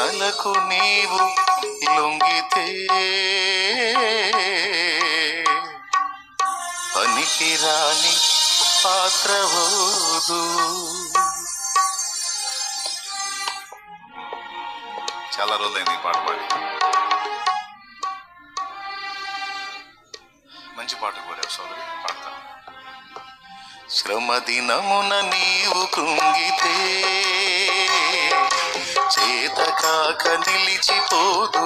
శోధనలకు నీవు లొంగితే పనికిరాని పాత్రవోదు. చాలా రోజులైంది ఈ పాట పాడి. మంచి పాట కోరావు సోదరి, పాడతా. శ్రమ దినమున నీవు కృంగితే చేతకాక నిలిచిపోదు.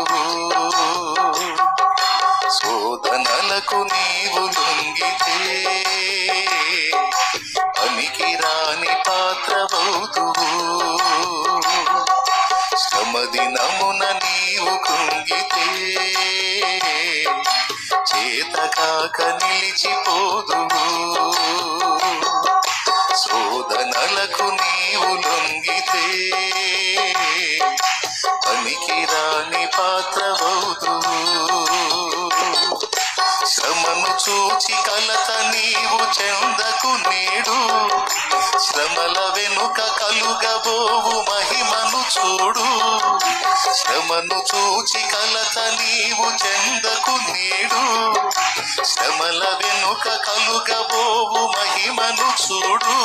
శోధనలకు నీవు లొంగితే పనికిరాని పాత్రవౌదు. శ్రమ దినమున నీవు కృంగితే చేతకాక నిలిచిపోదు. శోధనలకు నీవు లొంగితే పనికిరాని పాత్రవౌదు. శ్రమను చూచి కలత నీవు చెందకు నేడు. శ్రమల వెనుక కలుగబోవు మహిమను చూడు. శ్రమను చూచి కలత నీవు చెందకు నేడు. శ్రమల వెనుక కలుగబోవు మహిమను చూడు.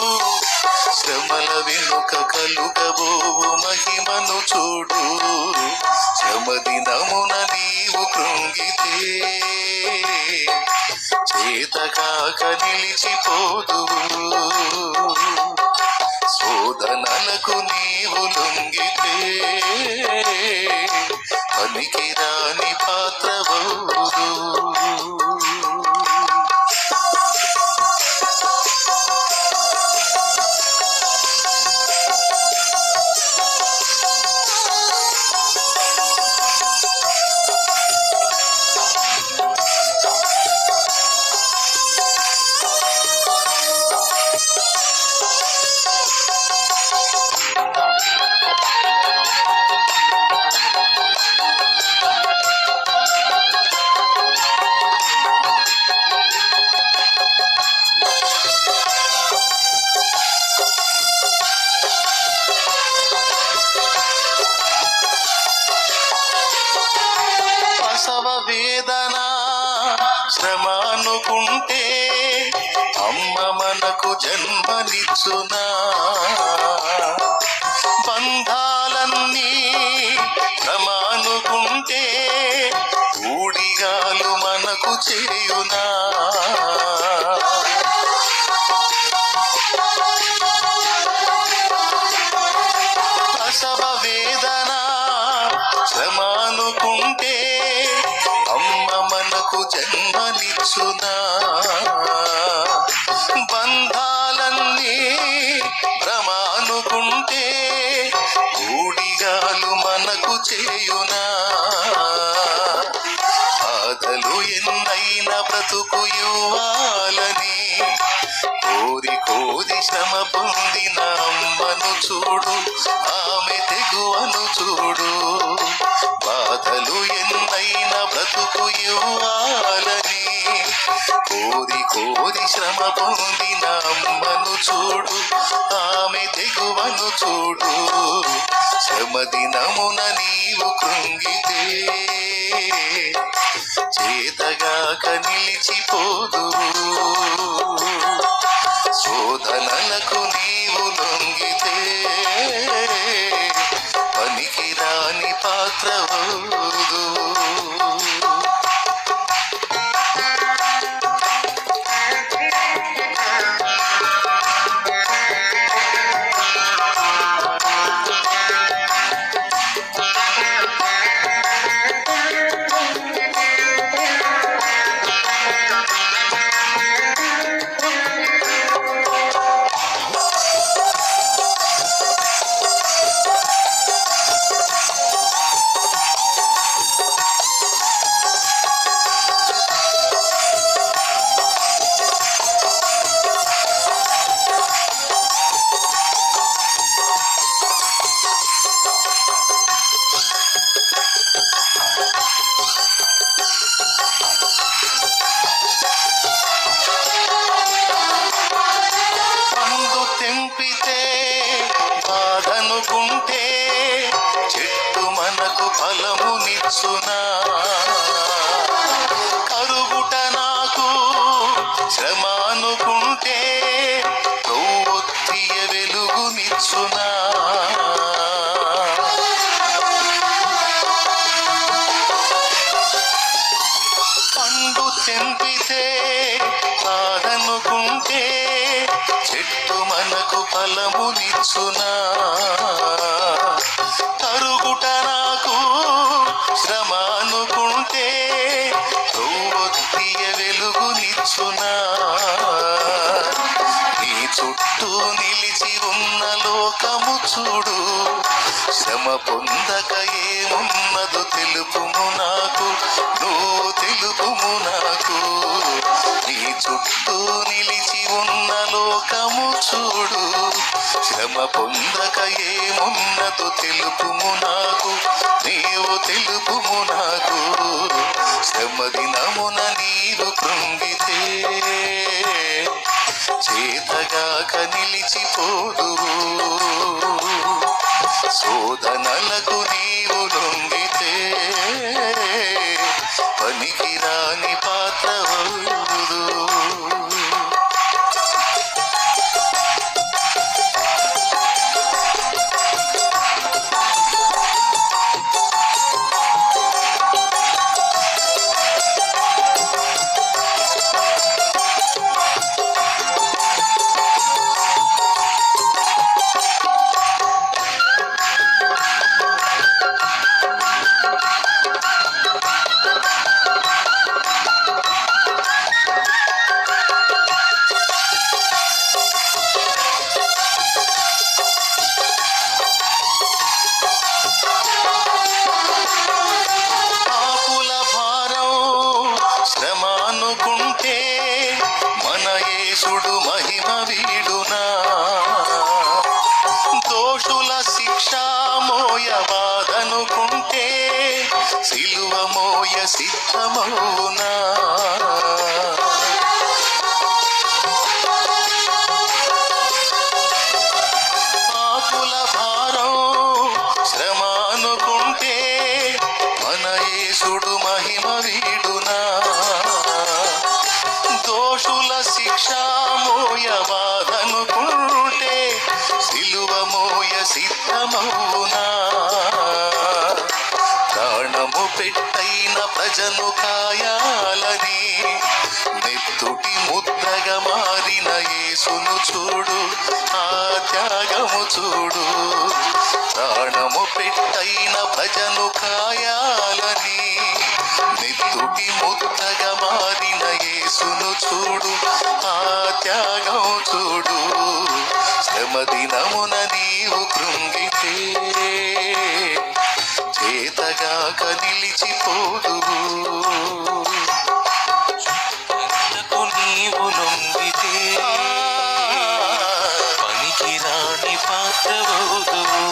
శ్రమల వెనుక కలుగబోవు మహిమను చూడు. శ్రమ దినమున నీవు కృంగితే చేతకాక నిలిచిపోదు. శోధనలకు నీవు లొంగితే పనికిరాని పాత్రవౌదు. వేదన శ్రమ అనుకుంటే అమ్మ మనకు జన్మనిచ్చునా. బంధాలన్నీ శ్రమ అనుకుంటే ఊడిగాలు మనకు చేయునా. ప్రసవ వేదన శ్రమ అనుకుంటే అమ్మ మనకు జన్మనిచ్చునా. బంధాలన్నీ భ్రమ అనుకుంటే ఊడిగాలు మనకు చేయునా. బాధలు ఎన్నైనా బ్రతుకు ఇవ్వాలని కోరి కోరి శ్రమ పొందిన అమ్మను చూడు. ఆమె తెగువను చూడు. బాధలు ఎన్నైనా బ్రతుకు ఇవ్వాలని కోరి కోరి శ్రమ పొందిన అమ్మను చూడు. ఆమె తెగువను చూడు. శ్రమ దినమున నీవు కృంగితే చేతగాక నిలిచిపోదు. శోధనలకు నీవు లొంగితే పనికిరాని పాత్రవౌదు. మనకు ఫలమునిచ్చునా కరుగుట నాకు శ్రమ అనుకుంటే కొవ్వొత్తియ వెలుగునిచ్చునా పండు తెంపితే కాదనుకుంటే చెట్టు మనకు ఫలమునిచ్చునా కరుగుట నాకు శ్రమ అనుకుంటే కొవ్వొత్తియ వెలుగునిచ్చునా నీ చుట్టూ నిలిచి ఉన్న లోకము చూడు శ్రమ పొందక ఏమున్నదో తెలుపుము నాకు నువ్వు తెలుపుము నాకు నీ చుట్టూ నిలిచి ఉన్న లోకము చూడు శ్రమ పొందక ఏమున్నదో తెలుపుము నాకు నీవు తెలుపుము నాకు శ్రమ దినమున నీవు కృంగితే చేతగాక నిలిచిపోదువు శోధనలకు నీవు లొంగితే పనికిరాని పాత్రవవుదు యేసుడు మహిమ వీడునా దోషుల శిక్ష మోయవాదనుకుంటే సిలువ మోయ సిద్ధమౌనా పాపుల భారం శ్రమ అనుకుంటే మన యేసుడు మహిమ వీడునా దోషుల శిక్ష మోయవాదనుకుంటే సిలువ మోయ సిద్ధమౌనా ప్రాణము పెట్టైన ప్రజను కాయాలని నెత్తుటి ముద్దగా మారిన యేసును చూడు ఆ త్యాగము చూడు ప్రాణము పెట్టైన ప్రజను కాయాలని నెత్తుటి ముద్దగా మారిన యేసును చూడు ఆ త్యాగం చూడు శ్రమ దినమున నీవు కృంగితే చేతగాక నిలిచిపోదువు నీవు లొంగితే పనికిరాని పాత్రవవుదువు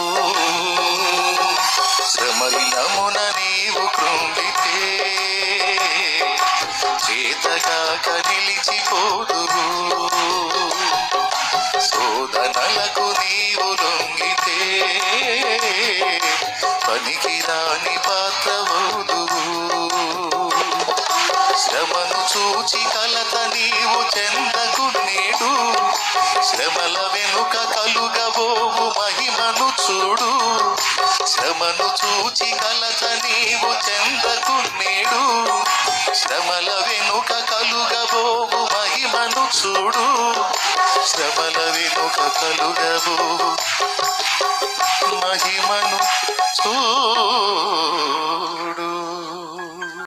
శ్రమ దినమున నీవు కృంగితే చేతగాక నిలిచిపోదువు శోధనలకు నీవు లొంగితే పనికిరాని పాత్రవవుదువు శ్రమను చూచి కలత నీవు చెందకు నేడు శ్రమల వెనుక కలుగబోవు మహిమను చూడు శ్రమను చూచి కలత నీవు చెందకు నేడు శ్రమల వెనుక కలుగబోవు మహిమను చూడు శ్రమల వెనుక కలుగబోవు మహిమను చూడు